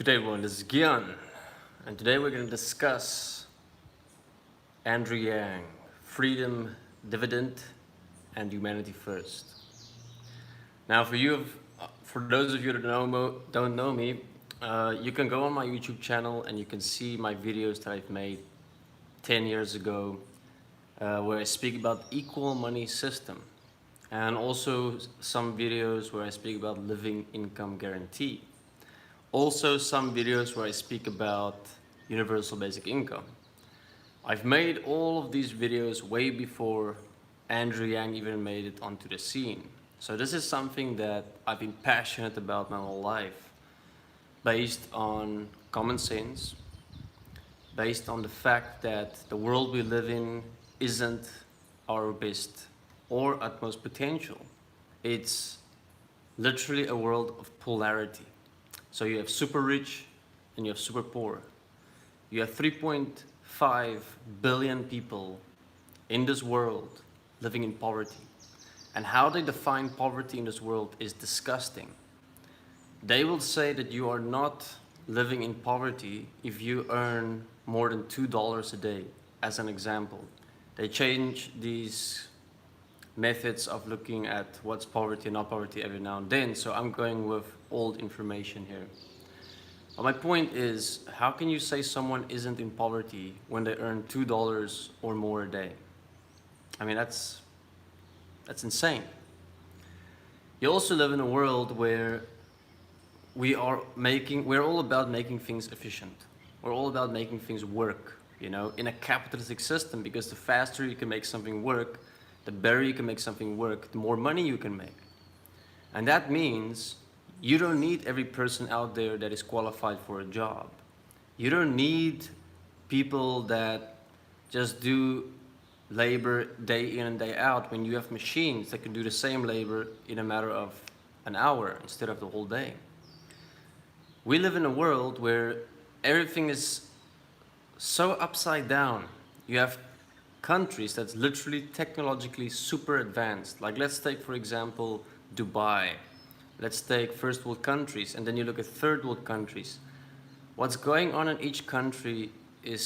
Good day everyone, this is Gian, and today we're going to discuss Andrew Yang, Freedom, Dividend, and Humanity First. Now for those of you that don't know me, you can go on my YouTube channel and you can see my videos that I've made 10 years ago where I speak about equal money system, and also some videos where I speak about living income guarantee. Also some videos where I speak about universal basic income. I've made all of these videos way before Andrew Yang even made it onto the scene. So this is something that I've been passionate about my whole life, based on common sense, based on the fact that the world we live in isn't our best or utmost potential. It's literally a world of polarity. So you have super rich and you have super poor. You have 3.5 billion people in this world living in poverty. And how they define poverty in this world is disgusting. They will say that you are not living in poverty if you earn more than $2 a day, as an example. They change these methods of looking at what's poverty and not poverty every now and then, so I'm going with old information here. But my point is, how can you say someone isn't in poverty when they earn $2 or more a day? I mean, that's insane. You also live in a world where we're all about making things efficient. We're all about making things work, in a capitalistic system, because the faster you can make something work, the better you can make something work, the more money you can make. And that means you don't need every person out there that is qualified for a job. You don't need people that just do labor day in and day out when you have machines that can do the same labor in a matter of an hour instead of the whole day. We live in a world where everything is so upside down. You have countries that's literally technologically super advanced. Like, let's take for example Dubai. Let's take first world countries, and then you look at third world countries. What's going on in each country is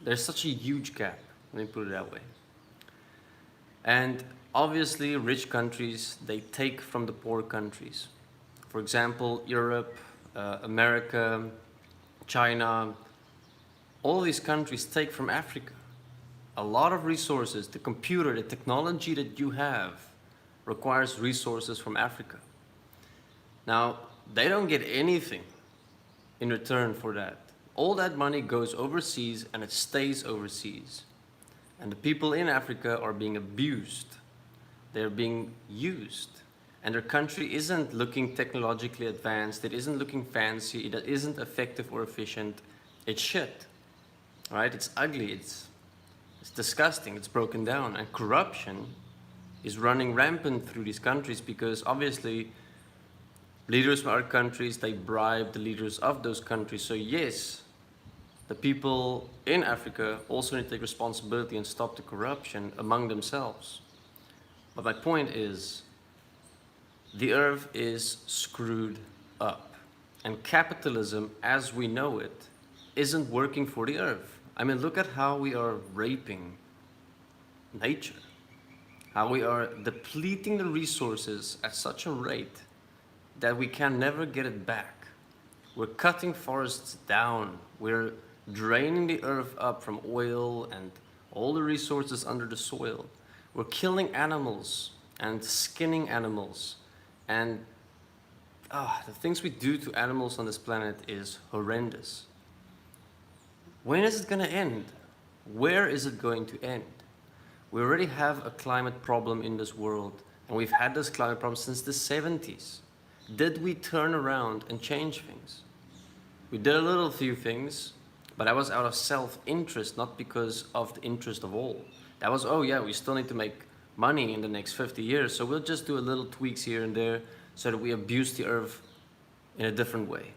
there's such a huge gap, let me put it that way. And obviously rich countries, they take from the poor countries. For example, Europe, America, China, all these countries take from Africa. A lot of resources, the computer, the technology that you have requires resources from Africa. Now, they don't get anything in return for that. All that money goes overseas and it stays overseas. And the people in Africa are being abused. They're being used. And their country isn't looking technologically advanced, it isn't looking fancy, it isn't effective or efficient. It's shit. Right? It's ugly, it's disgusting, it's broken down, and corruption is running rampant through these countries because obviously leaders from our countries, they bribe the leaders of those countries. So yes, the people in Africa also need to take responsibility and stop the corruption among themselves. But my point is, the earth is screwed up, and capitalism as we know it isn't working for the earth. I mean, look at how we are raping nature, how we are depleting the resources at such a rate that we can never get it back. We're cutting forests down, we're draining the earth up from oil and all the resources under the soil. We're killing animals and skinning animals, and the things we do to animals on this planet is horrendous. When is it going to end? Where is it going to end? We already have a climate problem in this world, and we've had this climate problem since the 70s. Did we turn around and change things? We did a few things, but that was out of self-interest, not because of the interest of all. That was, oh yeah, we still need to make money in the next 50 years, so we'll just do a little tweaks here and there so that we abuse the earth in a different way.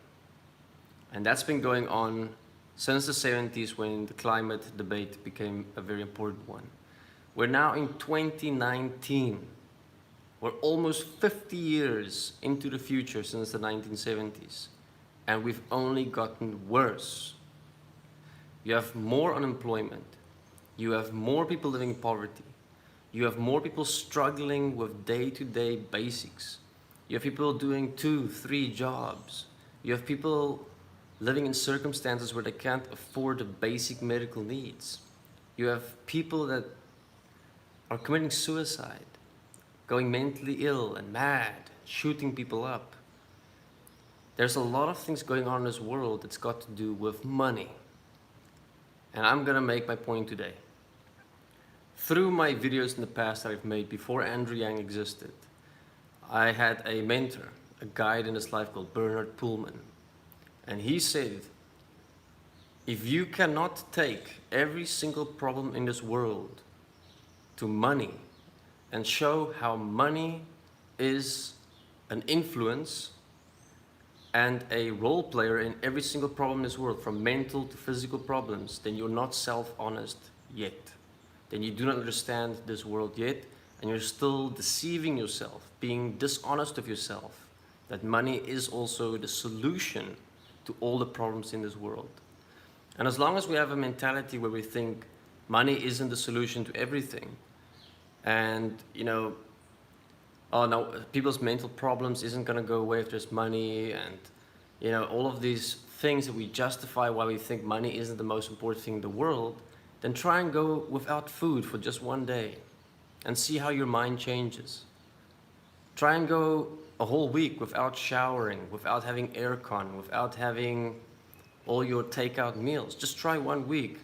And that's been going on since the 70s, when the climate debate became a very important one. We're now in 2019. We're almost 50 years into the future since the 1970s. and we've only gotten worse. You have more unemployment. You have more people living in poverty. You have more people struggling with day-to-day basics. You have people doing 2, 3 jobs. You have people living in circumstances where they can't afford the basic medical needs. You have people that are committing suicide, going mentally ill and mad, shooting people up. There's a lot of things going on in this world that's got to do with money. And I'm gonna make my point today. Through my videos in the past that I've made before Andrew Yang existed, I had a mentor, a guide in his life called Bernard Pullman. And he said, if you cannot take every single problem in this world to money and show how money is an influence and a role player in every single problem in this world, from mental to physical problems, then you're not self-honest yet. Then you do not understand this world yet, and you're still deceiving yourself, being dishonest with yourself, that money is also the solution to all the problems in this world. And as long as we have a mentality where we think money isn't the solution to everything, and oh no, people's mental problems isn't going to go away if there's money, and all of these things that we justify why we think money isn't the most important thing in the world, then try and go without food for just one day and see how your mind changes. Try and go a whole week without showering, without having aircon, without having all your takeout meals. Just try 1 week,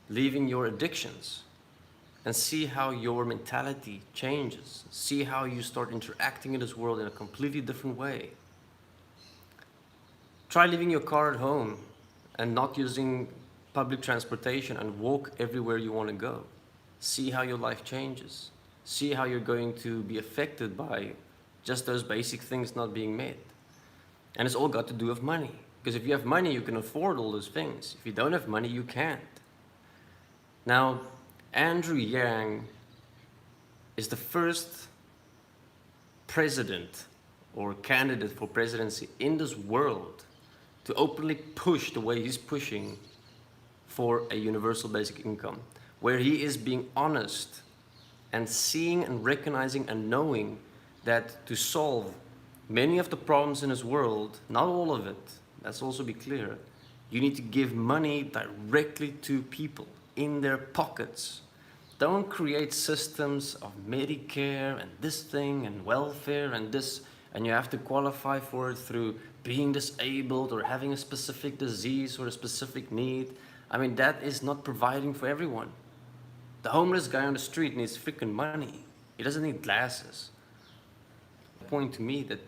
leaving your addictions, and see how your mentality changes. See how you start interacting in this world in a completely different way. Try leaving your car at home and not using public transportation and walk everywhere you want to go. See how your life changes. See how you're going to be affected by just those basic things not being met. And it's all got to do with money. Because if you have money, you can afford all those things. If you don't have money, you can't. Now, Andrew Yang is the first president or candidate for presidency in this world to openly push the way he's pushing for a universal basic income, where he is being honest and seeing and recognizing and knowing that to solve many of the problems in this world, not all of it, let's also be clear, you need to give money directly to people in their pockets. Don't create systems of Medicare and this thing and welfare and this, and you have to qualify for it through being disabled or having a specific disease or a specific need. I mean, that is not providing for everyone. The homeless guy on the street needs freaking money. He doesn't need glasses. Point to me that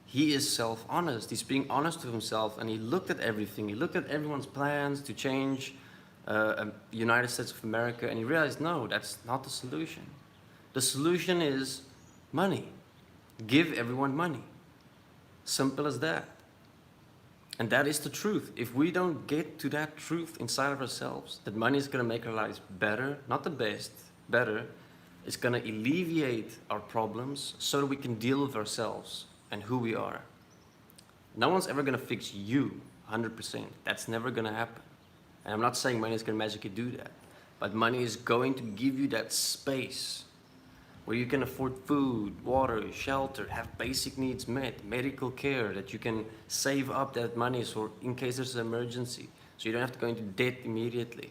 he is self-honest. He's being honest with himself, and he looked at everything. He looked at everyone's plans to change United States of America, and he realized, no, that's not the solution. The solution is money. Give everyone money. Simple as that. And that is the truth. If we don't get to that truth inside of ourselves, that money is going to make our lives better, not the best, better, it's going to alleviate our problems so that we can deal with ourselves and who we are. No one's ever going to fix you 100%. That's never going to happen. And I'm not saying money is going to magically do that, but money is going to give you that space where you can afford food, water, shelter, have basic needs met, medical care, that you can save up that money so in case there's an emergency, so you don't have to go into debt immediately.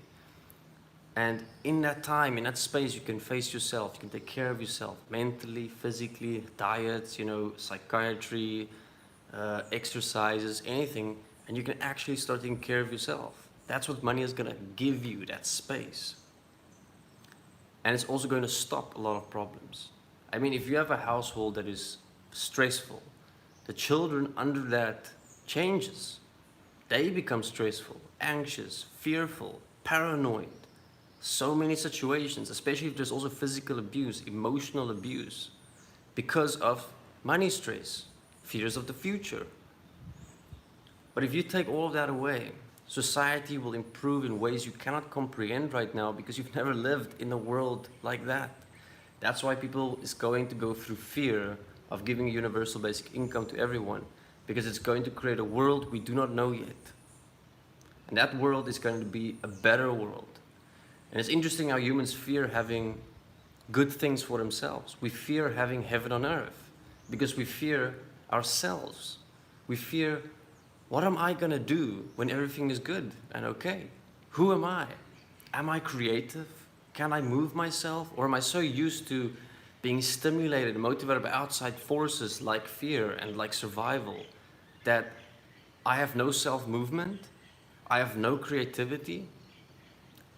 And in that time, in that space, you can face yourself, you can take care of yourself, mentally, physically, diets, psychiatry, exercises, anything, and you can actually start taking care of yourself. That's what money is gonna give you, that space. And it's also going to stop a lot of problems. I mean, if you have a household that is stressful, the children under that changes. They become stressful, anxious, fearful, paranoid. So many situations, especially if there's also physical abuse, emotional abuse, because of money stress, fears of the future. But if you take all of that away, society will improve in ways you cannot comprehend right now because you've never lived in a world like that. That's why people is going to go through fear of giving a universal basic income to everyone, because it's going to create a world we do not know yet. And that world is going to be a better world. And it's interesting how humans fear having good things for themselves. We fear having heaven on earth because we fear ourselves. We fear, what am I going to do when everything is good and okay? Who am I? Am I creative? Can I move myself? Or am I so used to being stimulated and motivated by outside forces like fear and like survival that I have no self-movement? I have no creativity?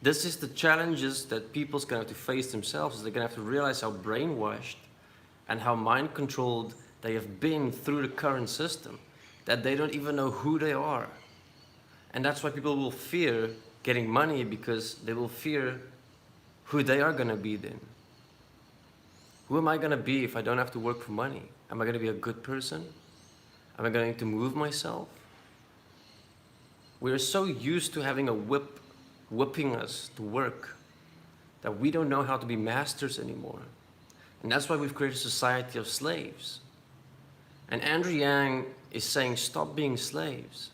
This is the challenges that people's going to have to face themselves. They're going to have to realize how brainwashed and how mind-controlled they have been through the current system, that they don't even know who they are. And that's why people will fear getting money, because they will fear who they are going to be then. Who am I going to be if I don't have to work for money? Am I going to be a good person? Am I going to move myself? We're so used to having a whip whipping us to work that we don't know how to be masters anymore. And that's why we've created a society of slaves. And Andrew Yang is saying, stop being slaves.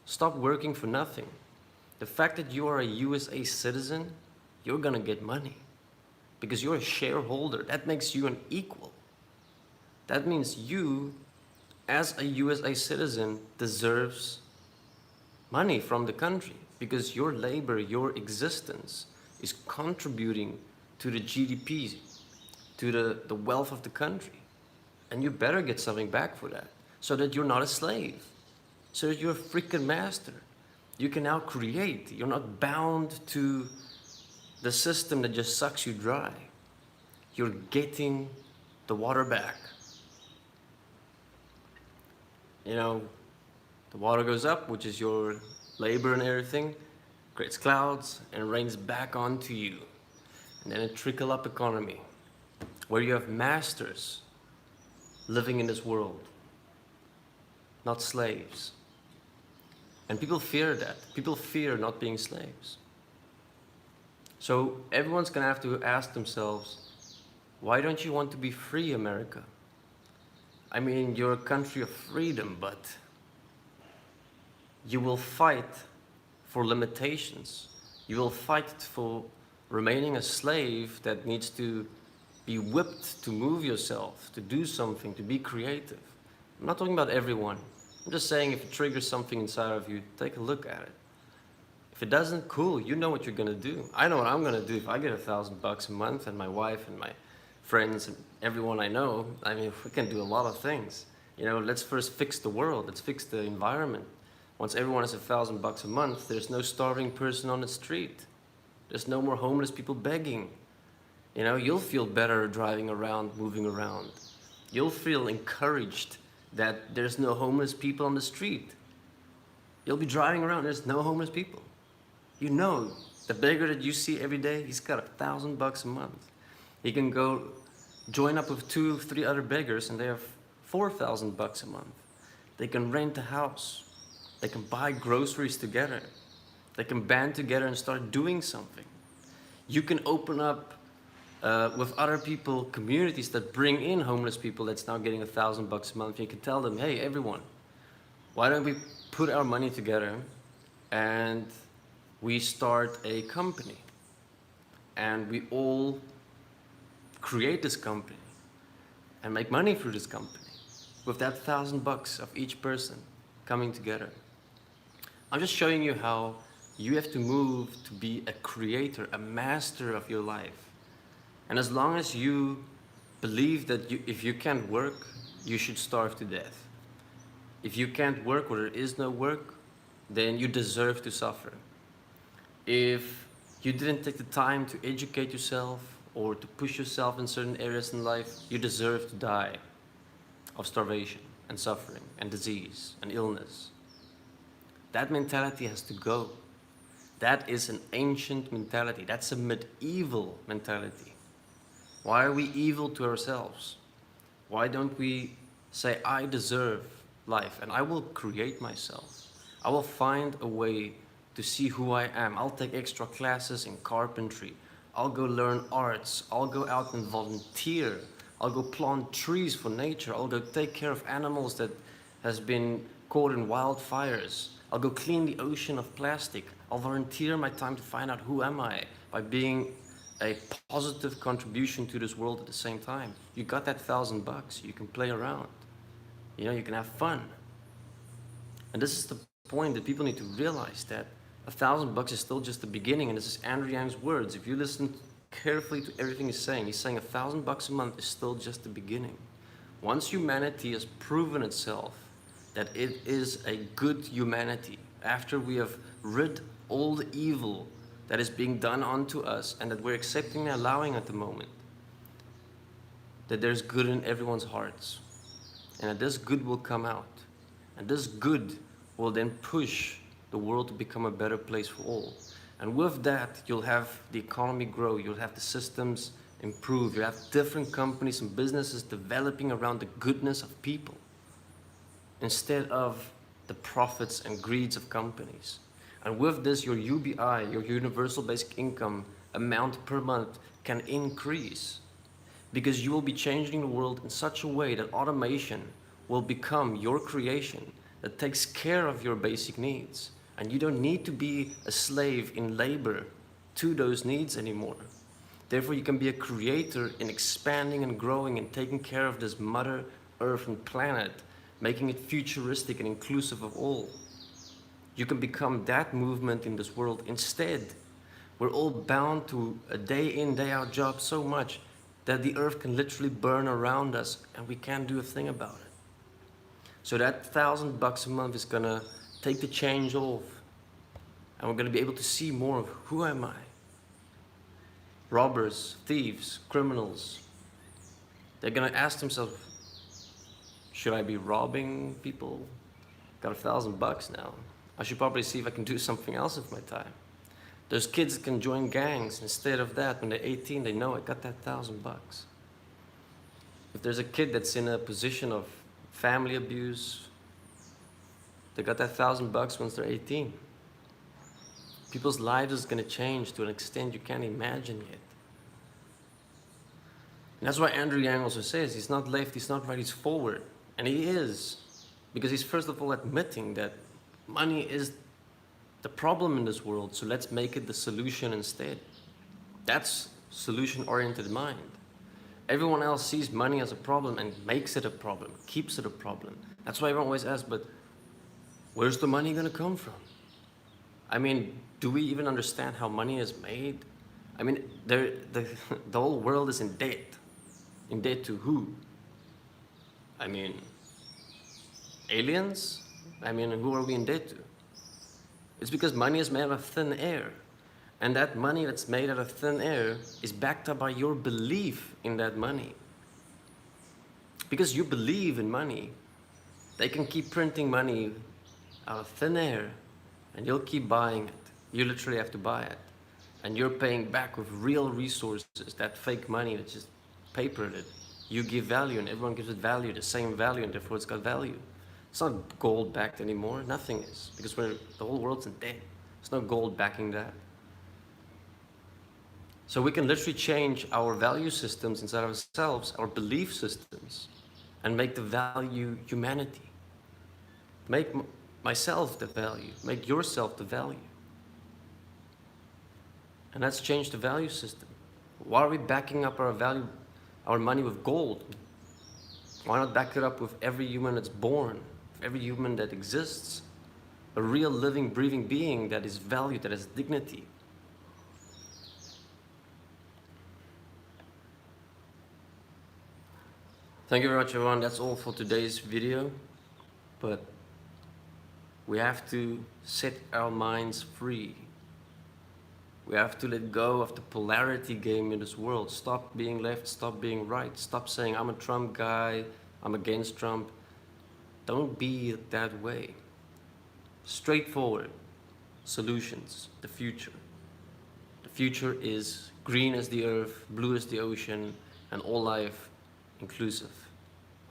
Stop working for nothing. The fact that you are a USA citizen, you're gonna get money because you're a shareholder. That makes you an equal. That means you, as a USA citizen, deserves money from the country because your labor, your existence is contributing to the GDP, to the wealth of the country. And you better get something back for that so that you're not a slave, so that you're a freaking master. You can now create. You're not bound to the system that just sucks you dry. You're getting the water back. You know, the water goes up, which is your labor and everything, creates clouds and rains back onto you. And then a trickle-up economy where you have masters living in this world, not slaves. And people fear that. People fear not being slaves. So everyone's gonna have to ask themselves, why don't you want to be free, America? I mean, you're a country of freedom, but you will fight for limitations. You will fight for remaining a slave that needs to be whipped to move yourself, to do something, to be creative. I'm not talking about everyone. I'm just saying if it triggers something inside of you, take a look at it. If it doesn't, cool, you know what you're gonna do. I know what I'm gonna do if I get $1,000 a month and my wife and my friends and everyone I know. I mean, we can do a lot of things. You know, let's first fix the world, let's fix the environment. Once everyone has $1,000 a month, there's no starving person on the street. There's no more homeless people begging. You know, you'll feel better driving around, moving around. You'll feel encouraged that there's no homeless people on the street. You'll be driving around, there's no homeless people. You know, the beggar that you see every day, he's got $1,000 a month. He can go join up with 2 or 3 other beggars and they have $4,000 a month. They can rent a house. They can buy groceries together. They can band together and start doing something. You can open up with other people, communities that bring in homeless people that's now getting $1,000 a month. You can tell them, hey, everyone, why don't we put our money together and we start a company and we all create this company and make money through this company with that $1,000 of each person coming together. I'm just showing you how you have to move to be a creator, a master of your life. And as long as you believe that if you can't work, you should starve to death. If you can't work or there is no work, then you deserve to suffer. If you didn't take the time to educate yourself or to push yourself in certain areas in life, you deserve to die of starvation and suffering and disease and illness. That mentality has to go. That is an ancient mentality. That's a medieval mentality. Why are we evil to ourselves? Why don't we say, I deserve life and I will create myself. I will find a way to see who I am. I'll take extra classes in carpentry. I'll go learn arts. I'll go out and volunteer. I'll go plant trees for nature. I'll go take care of animals that has been caught in wildfires. I'll go clean the ocean of plastic. I'll volunteer my time to find out who am I by being a positive contribution to this world at the same time. You got that $1,000, you can play around. You know, you can have fun. And this is the point that people need to realize, that $1,000 is still just the beginning. And this is Andrew Yang's words. If you listen carefully to everything he's saying $1,000 a month is still just the beginning. Once humanity has proven itself that it is a good humanity, after we have rid all the evil that is being done unto us and that we're accepting and allowing at the moment, that there's good in everyone's hearts, and that this good will come out, and this good will then push the world to become a better place for all. And with that, you'll have the economy grow, you'll have the systems improve, you have different companies and businesses developing around the goodness of people instead of the profits and greeds of companies. And with this, your UBI, your universal basic income amount per month can increase, because you will be changing the world in such a way that automation will become your creation that takes care of your basic needs. And you don't need to be a slave in labor to those needs anymore. Therefore, you can be a creator in expanding and growing and taking care of this Mother Earth and planet, making it futuristic and inclusive of all. You can become that movement in this world. Instead, we're all bound to a day in, day out job so much that the earth can literally burn around us and we can't do a thing about it. So that $1,000 a month is gonna take the change off, and we're gonna be able to see more of who am I? Robbers, thieves, criminals, they're gonna ask themselves, should I be robbing people? Got $1,000 now. I should probably see if I can do something else with my time. Those kids that can join gangs. Instead of that, when they're 18, they know I got that $1,000. If there's a kid that's in a position of family abuse, they got that $1,000 once they're 18. People's lives is gonna change to an extent you can't imagine yet. And that's why Andrew Yang also says he's not left, he's not right, he's forward. And he is, because he's first of all admitting that money is the problem in this world, so let's make it the solution instead. That's solution-oriented mind. Everyone else sees money as a problem and makes it a problem, keeps it a problem. That's why everyone always asks, but where's the money gonna come from? I mean, do we even understand how money is made? I mean, the whole world is in debt. In debt to who? I mean, aliens? I mean, who are we in debt to? It's because money is made out of thin air. And that money that's made out of thin air is backed up by your belief in that money. Because you believe in money, they can keep printing money out of thin air and you'll keep buying it. You literally have to buy it. And you're paying back with real resources, that fake money that's just papered it. You give value and everyone gives it value, the same value, and therefore it's got value. It's not gold backed anymore, nothing is, because the whole world's in debt. There's no gold backing that. So we can literally change our value systems inside of ourselves, our belief systems, and make the value humanity. Make myself the value, make yourself the value. And let's change the value system. Why are we backing up our money with gold? Why not back it up with every human that's born, every human that exists? A real living, breathing being that is valued, that has dignity. Thank you very much, everyone. That's all for today's video. But we have to set our minds free. We have to let go of the polarity game in this world. Stop being left, stop being right. Stop saying, I'm a Trump guy, I'm against Trump. Don't be that way. Straightforward solutions, the future. The future is green as the earth, blue as the ocean, and all life inclusive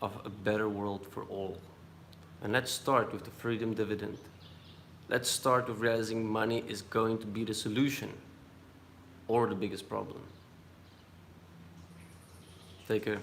of a better world for all. And let's start with the freedom dividend. Let's start with realizing money is going to be the solution or the biggest problem. Take care.